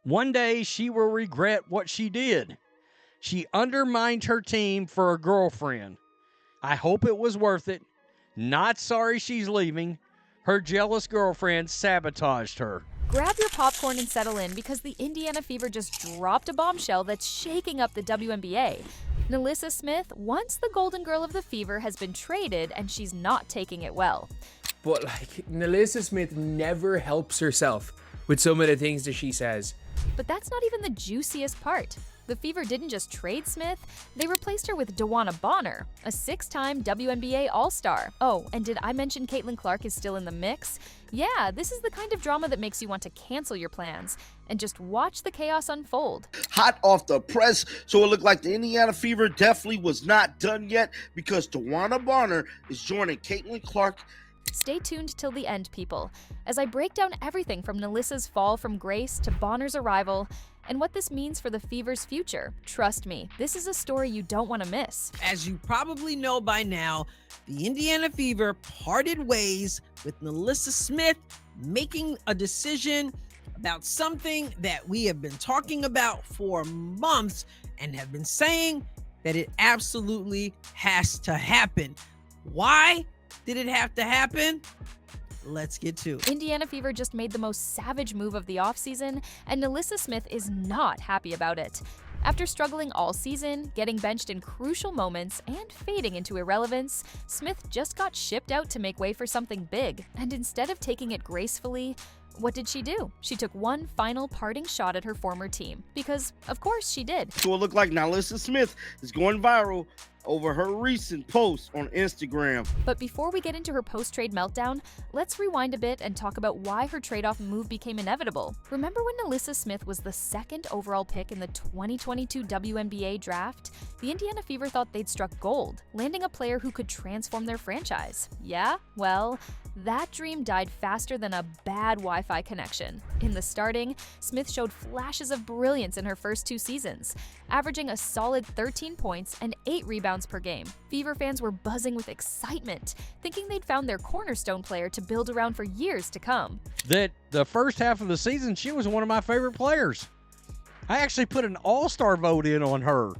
One day she will regret what she did. She undermined her team for a girlfriend. I hope it was worth it. Not sorry she's leaving. Her jealous girlfriend sabotaged her. Grab your popcorn and settle in because the Indiana Fever just dropped a bombshell that's shaking up the WNBA. NaLyssa Smith, once the golden girl of the Fever, has been traded and she's not taking it well. But NaLyssa Smith never helps herself with some of the things that she says. But that's not even the juiciest part. The Fever didn't just trade Smith, they replaced her with DeWanna Bonner, a 6-time WNBA All-Star. Oh, and did I mention Caitlin Clark is still in the mix? Yeah, this is the kind of drama that makes you want to cancel your plans and just watch the chaos unfold. Hot off the press, so it looked like the Indiana Fever definitely was not done yet because DeWanna Bonner is joining Caitlin Clark. Stay tuned till the end, people, as I break down everything from NaLyssa's fall from grace to Bonner's arrival and what this means for the Fever's future. Trust me, this is a story you don't want to miss. As you probably know by now, the Indiana Fever parted ways with NaLyssa Smith making a decision about something that we have been talking about for months and have been saying that it absolutely has to happen. Why did it have to happen? Let's get to it. Indiana Fever just made the most savage move of the offseason, and NaLyssa Smith is not happy about it. After struggling all season, getting benched in crucial moments, and fading into irrelevance, Smith just got shipped out to make way for something big. And instead of taking it gracefully, what did she do? She took one final parting shot at her former team. Because, of course, she did. So it looked like NaLyssa Smith is going viral over her recent post on Instagram. But before we get into her post-trade meltdown, let's rewind a bit and talk about why her trade-off move became inevitable. Remember when NaLyssa Smith was the 2nd overall pick in the 2022 WNBA draft? The Indiana Fever thought they'd struck gold, landing a player who could transform their franchise. Yeah? Well, that dream died faster than a bad Wi-Fi connection. In the starting, Smith showed flashes of brilliance in her first 2 seasons, averaging a solid 13 points and 8 rebounds per game. Fever fans were buzzing with excitement, thinking they'd found their cornerstone player to build around for years to come. That the first half of the season, she was one of my favorite players. I actually put an all-star vote in on her.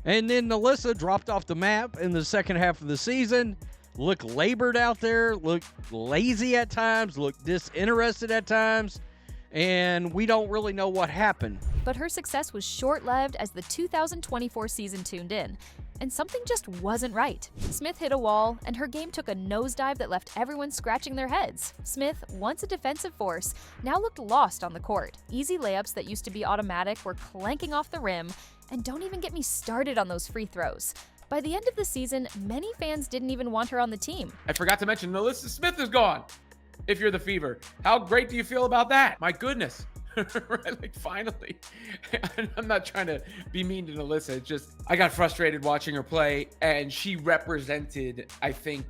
And then NaLyssa dropped off the map in the second half of the season. Looked labored out there, looked lazy at times, looked disinterested at times, and we don't really know what happened. But her success was short-lived as the 2024 season tuned in, and something just wasn't right. Smith hit a wall, and her game took a nosedive that left everyone scratching their heads. Smith, once a defensive force, now looked lost on the court. Easy layups that used to be automatic were clanking off the rim, and don't even get me started on those free throws. By the end of the season, many fans didn't even want her on the team. I forgot to mention NaLyssa Smith is gone. If you're the Fever, how great do you feel about that? My goodness. Like, finally. I'm not trying to be mean to NaLyssa. It's just, I got frustrated watching her play, and she represented, I think,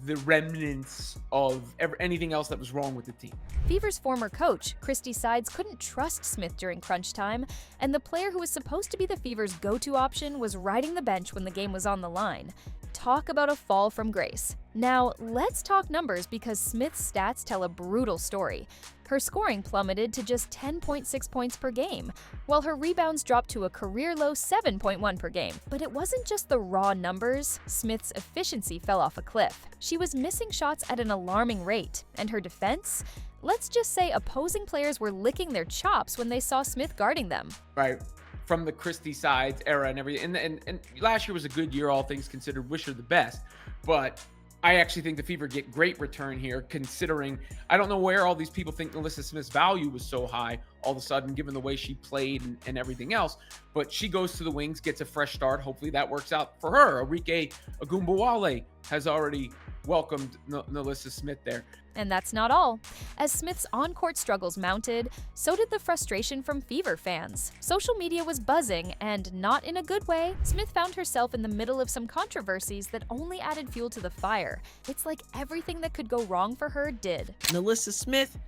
the remnants of anything else that was wrong with the team. Fever's former coach, Christy Sides, couldn't trust Smith during crunch time, and the player who was supposed to be the Fever's go-to option was riding the bench when the game was on the line. Talk about a fall from grace. Now, let's talk numbers because Smith's stats tell a brutal story. Her scoring plummeted to just 10.6 points per game, while her rebounds dropped to a career-low 7.1 per game. But it wasn't just the raw numbers. Smith's efficiency fell off a cliff. She was missing shots at an alarming rate, and her defense? Let's just say opposing players were licking their chops when they saw Smith guarding them. Right. From the Christy Sides era and everything. And last year was a good year, all things considered. Wish her the best. But I actually think the Fever get great return here, considering I don't know where all these people think NaLyssa Smith's value was so high all of a sudden, given the way she played and everything else. But she goes to the wings, gets a fresh start. Hopefully that works out for her. Arike Ogunbowale has already welcomed NaLyssa Smith there. And that's not all. As Smith's on-court struggles mounted, so did the frustration from Fever fans. Social media was buzzing, and not in a good way. Smith found herself in the middle of some controversies that only added fuel to the fire. It's like everything that could go wrong for her did. NaLyssa Smith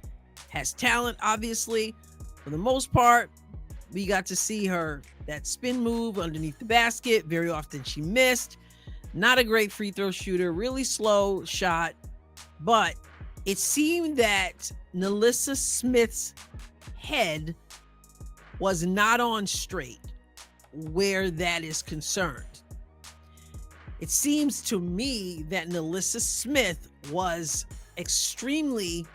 has talent, obviously. For the most part, we got to see her, that spin move underneath the basket. Very often she missed. Not a great free throw shooter, really slow shot. But it seemed that NaLyssa Smith's head was not on straight where that is concerned. It seems to me that NaLyssa Smith was extremely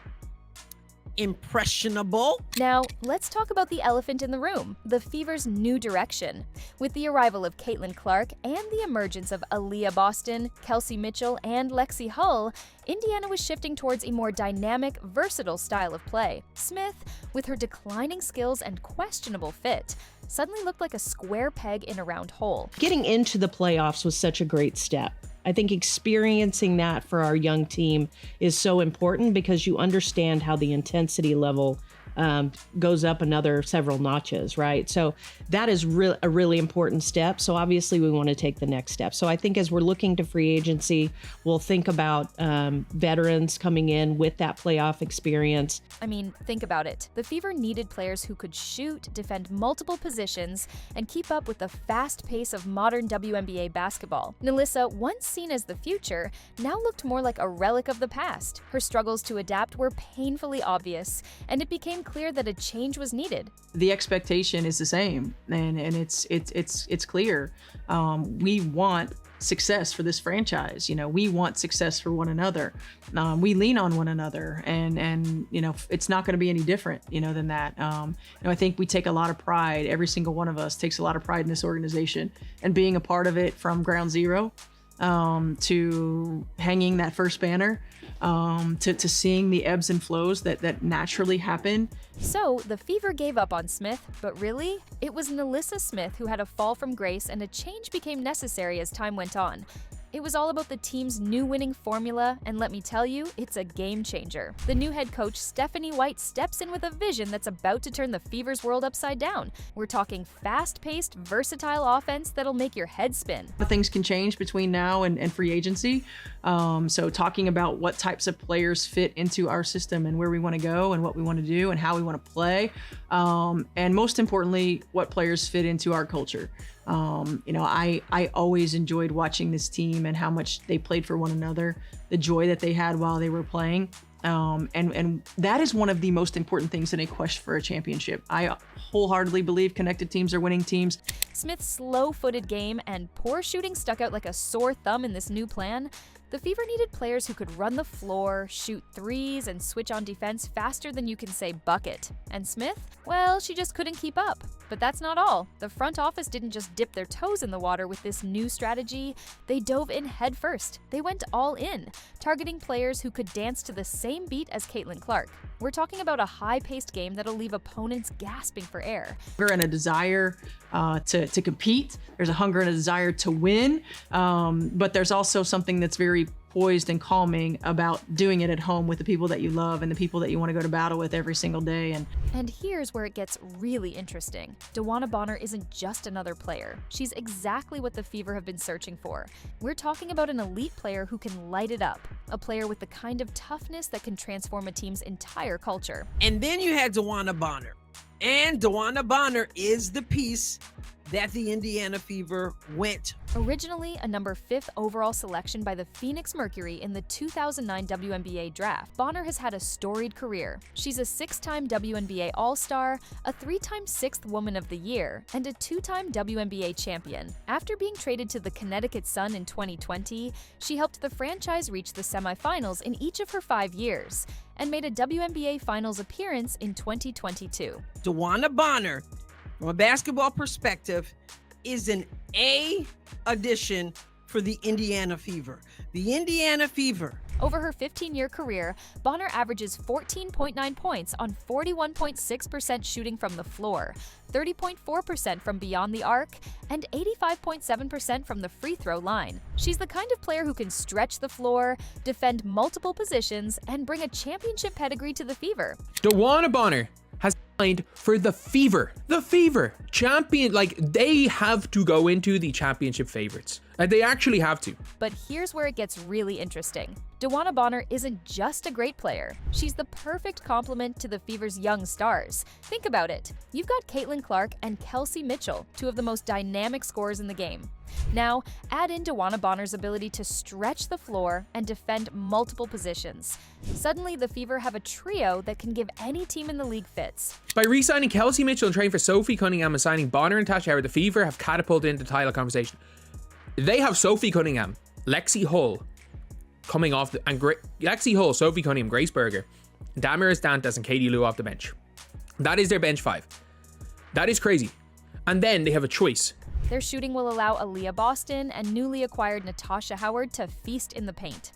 impressionable. Now, let's talk about the elephant in the room, the Fever's new direction. With the arrival of Caitlin Clark and the emergence of Aaliyah Boston, Kelsey Mitchell, and Lexi Hull, Indiana was shifting towards a more dynamic, versatile style of play. Smith, with her declining skills and questionable fit, suddenly looked like a square peg in a round hole. Getting into the playoffs was such a great step. I think experiencing that for our young team is so important because you understand how the intensity level goes up another several notches, right? So that is a really important step. So obviously we want to take the next step. So I think as we're looking to free agency, we'll think about veterans coming in with that playoff experience. I mean, think about it. The Fever needed players who could shoot, defend multiple positions, and keep up with the fast pace of modern WNBA basketball. NaLyssa, once seen as the future, now looked more like a relic of the past. Her struggles to adapt were painfully obvious, and it became clear that a change was needed. The expectation is the same, and it's clear. We want success for this franchise. You know, we want success for one another. We lean on one another, and you know, it's not going to be any different, you know, than that. You know, I think we take a lot of pride. Every single one of us takes a lot of pride in this organization, and being a part of it from ground zero to hanging that first banner. To seeing the ebbs and flows that naturally happen. So, the Fever gave up on Smith, but really, it was NaLyssa Smith who had a fall from grace and a change became necessary as time went on. It was all about the team's new winning formula, and let me tell you, it's a game changer. The new head coach, Stephanie White, steps in with a vision that's about to turn the Fever's world upside down. We're talking fast-paced, versatile offense that'll make your head spin. Things can change between now and free agency. So talking about what types of players fit into our system and where we want to go and what we want to do and how we want to play. And most importantly, what players fit into our culture. You know, I always enjoyed watching this team and how much they played for one another, the joy that they had while they were playing. And that is one of the most important things in a quest for a championship. I wholeheartedly believe connected teams are winning teams. Smith's slow-footed game and poor shooting stuck out like a sore thumb in this new plan. The Fever needed players who could run the floor, shoot threes, and switch on defense faster than you can say bucket. And Smith? Well, she just couldn't keep up. But that's not all. The front office didn't just dip their toes in the water with this new strategy. They dove in head first. They went all in, targeting players who could dance to the same beat as Caitlin Clark. We're talking about a high-paced game that'll leave opponents gasping for air. And a desire to compete. There's a hunger and a desire to win. But there's also something that's very poised and calming about doing it at home with the people that you love and the people that you want to go to battle with every single day. And here's where it gets really interesting. DeWanna Bonner isn't just another player. She's exactly what the Fever have been searching for. We're talking about an elite player who can light it up, a player with the kind of toughness that can transform a team's entire culture. And then you had DeWanna Bonner. And DeWanna Bonner is the piece that the Indiana Fever went. Originally a number 5th overall selection by the Phoenix Mercury in the 2009 WNBA draft, Bonner has had a storied career. She's a 6-time WNBA All-Star, a 3-time 6th Woman of the Year, and a 2-time WNBA champion. After being traded to the Connecticut Sun in 2020, she helped the franchise reach the semifinals in each of her 5 years, and made a WNBA Finals appearance in 2022. DeWanna Bonner, from a basketball perspective, is an A addition for the Indiana Fever. The Indiana Fever. Over her 15-year career, Bonner averages 14.9 points on 41.6% shooting from the floor, 30.4% from beyond the arc, and 85.7% from the free throw line. She's the kind of player who can stretch the floor, defend multiple positions, and bring a championship pedigree to the Fever. DeWanna Bonner has signed for the Fever. The Fever champion, like, they have to go into the championship favorites. They actually have to. But here's where it gets really interesting. DeWanna Bonner isn't just a great player. She's the perfect complement to the Fever's young stars. Think about it. You've got Caitlin Clark and Kelsey Mitchell, two of the most dynamic scorers in the game. Now, add in DeWanna Bonner's ability to stretch the floor and defend multiple positions. Suddenly, the Fever have a trio that can give any team in the league fits. By re-signing Kelsey Mitchell and trading for Sophie Cunningham and signing Bonner and Tasha Howard, the Fever have catapulted into the title conversation. They have Sophie Cunningham, Lexi Hull coming off, Lexi Hull, Sophie Cunningham, Grace Berger, Damaris Dantas, and Katie Lou off the bench. That is their bench five. That is crazy. And then they have a choice. Their shooting will allow Aaliyah Boston and newly acquired Natasha Howard to feast in the paint.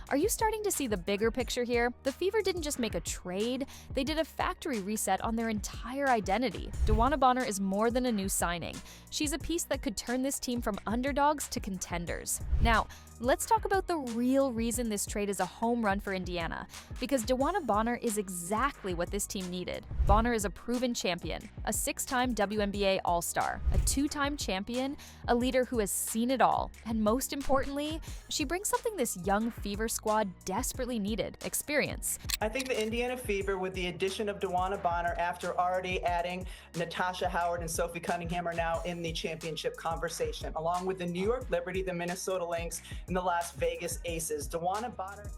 Are you starting to see the bigger picture here? The Fever didn't just make a trade, they did a factory reset on their entire identity. DeWanna Bonner is more than a new signing. She's a piece that could turn this team from underdogs to contenders. Now, let's talk about the real reason this trade is a home run for Indiana, because DeWanna Bonner is exactly what this team needed. Bonner is a proven champion, a 6-time WNBA All-Star, a 2-time champion, a leader who has seen it all, and most importantly, she brings something this young Fever squad desperately needed: experience. I think the Indiana Fever, with the addition of DeWanna Bonner after already adding Natasha Howard and Sophie Cunningham, are now in the championship conversation, along with the New York Liberty, the Minnesota Lynx, and the Las Vegas Aces. DeWanna Bonner.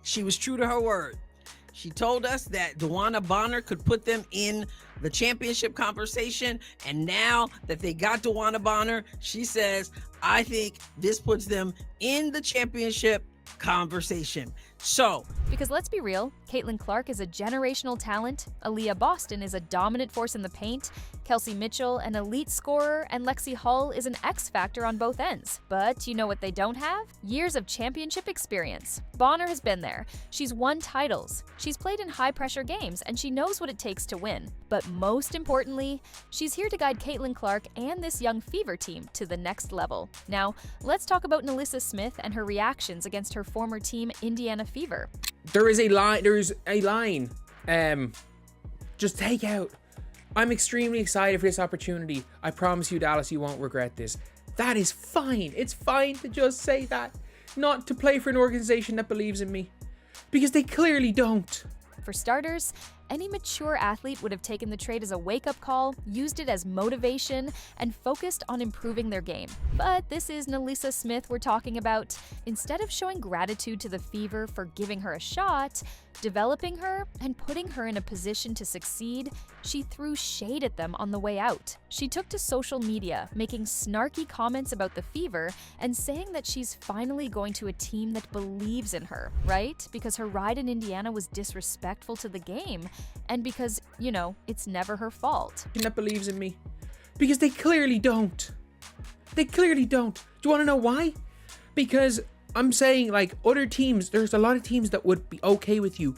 She was true to her word. She told us that DeWanna Bonner could put them in the championship conversation, and now that they got DeWanna Bonner, she says, I think this puts them in the championship conversation. So, because let's be real, Caitlin Clark is a generational talent, Aaliyah Boston is a dominant force in the paint, Kelsey Mitchell an elite scorer, and Lexi Hull is an X factor on both ends. But you know what they don't have? Years of championship experience. Bonner has been there. She's won titles. She's played in high-pressure games, and she knows what it takes to win. But most importantly, she's here to guide Caitlin Clark and this young Fever team to the next level. Now, let's talk about NaLyssa Smith and her reactions against her former team, Indiana Fever. There's a line. Just take out. I'm extremely excited for this opportunity. I promise you, Dallas, you won't regret this. That is fine. It's fine to just say that. Not to play for an organization that believes in me. Because they clearly don't. For starters, any mature athlete would have taken the trade as a wake-up call, used it as motivation, and focused on improving their game. But this is NaLyssa Smith we're talking about. Instead of showing gratitude to the Fever for giving her a shot, developing her, and putting her in a position to succeed, she threw shade at them on the way out. She took to social media, making snarky comments about the Fever and saying that she's finally going to a team that believes in her, right? Because her ride in Indiana was disrespectful to the game, and because, you know, it's never her fault. That believes in me. Because they clearly don't. They clearly don't. Do you want to know why? Because I'm saying, like, other teams, there's a lot of teams that would be okay with you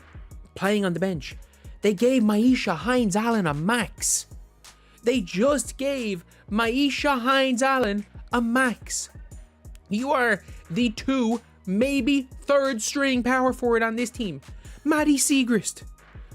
playing on the bench. They gave Maisha Hines-Allen a max. They just gave Maisha Hines-Allen a max. You are the 2, maybe 3rd string power forward on this team. Maddie Siegrist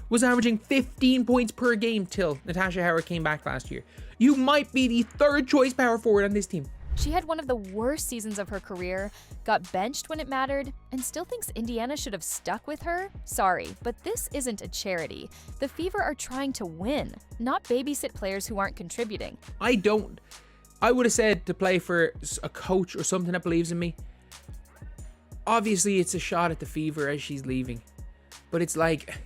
was averaging 15 points per game till Natasha Howard came back last year. You might be the 3rd choice power forward on this team. She had one of the worst seasons of her career, got benched when it mattered, and still thinks Indiana should have stuck with her? Sorry, but this isn't a charity. The Fever are trying to win, not babysit players who aren't contributing. I would have said to play for a coach or something that believes in me. Obviously, it's a shot at the Fever as she's leaving. But it's like,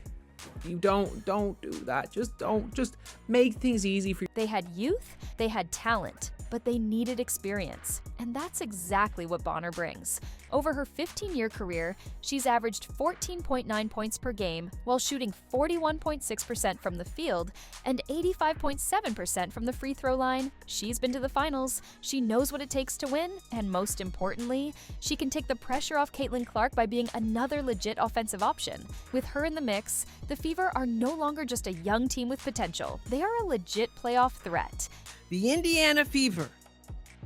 you don't do that. Just make things easy for you. They had youth, they had talent, but they needed experience. And that's exactly what Bonner brings. Over her 15-year career, she's averaged 14.9 points per game while shooting 41.6% from the field and 85.7% from the free throw line. She's been to the finals, she knows what it takes to win, and most importantly, she can take the pressure off Caitlin Clark by being another legit offensive option. With her in the mix, the Fever are no longer just a young team with potential. They are a legit playoff threat. the Indiana Fever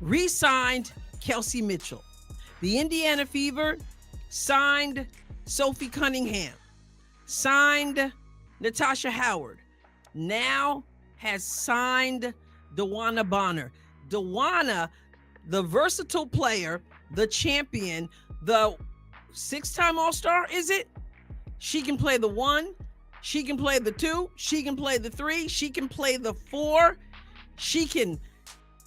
re-signed Kelsey Mitchell. The Indiana Fever signed Sophie Cunningham, signed Natasha Howard, now has signed DeWanna Bonner. DeWanna the versatile player, the champion, the 6-time All-Star, is it? She can play the 1, she can play the 2, she can play the 3, she can play the 4, she can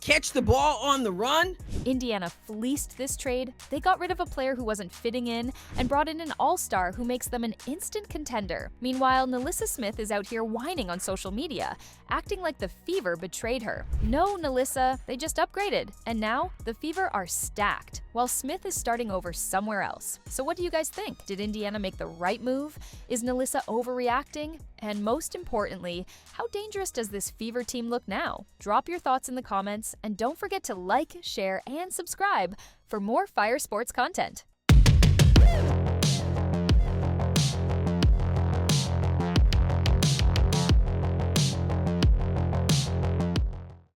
catch the ball on the run. Indiana fleeced this trade. They got rid of a player who wasn't fitting in and brought in an all-star who makes them an instant contender. Meanwhile, NaLyssa Smith is out here whining on social media, acting like the Fever betrayed her. No, NaLyssa, they just upgraded, and now the Fever are stacked, while Smith is starting over somewhere else. So what do you guys think? Did Indiana make the right move? Is NaLyssa overreacting? And most importantly, how dangerous does this Fever team look now? Drop your thoughts in the comments, and don't forget to like, share, and subscribe for more Fire Sports content.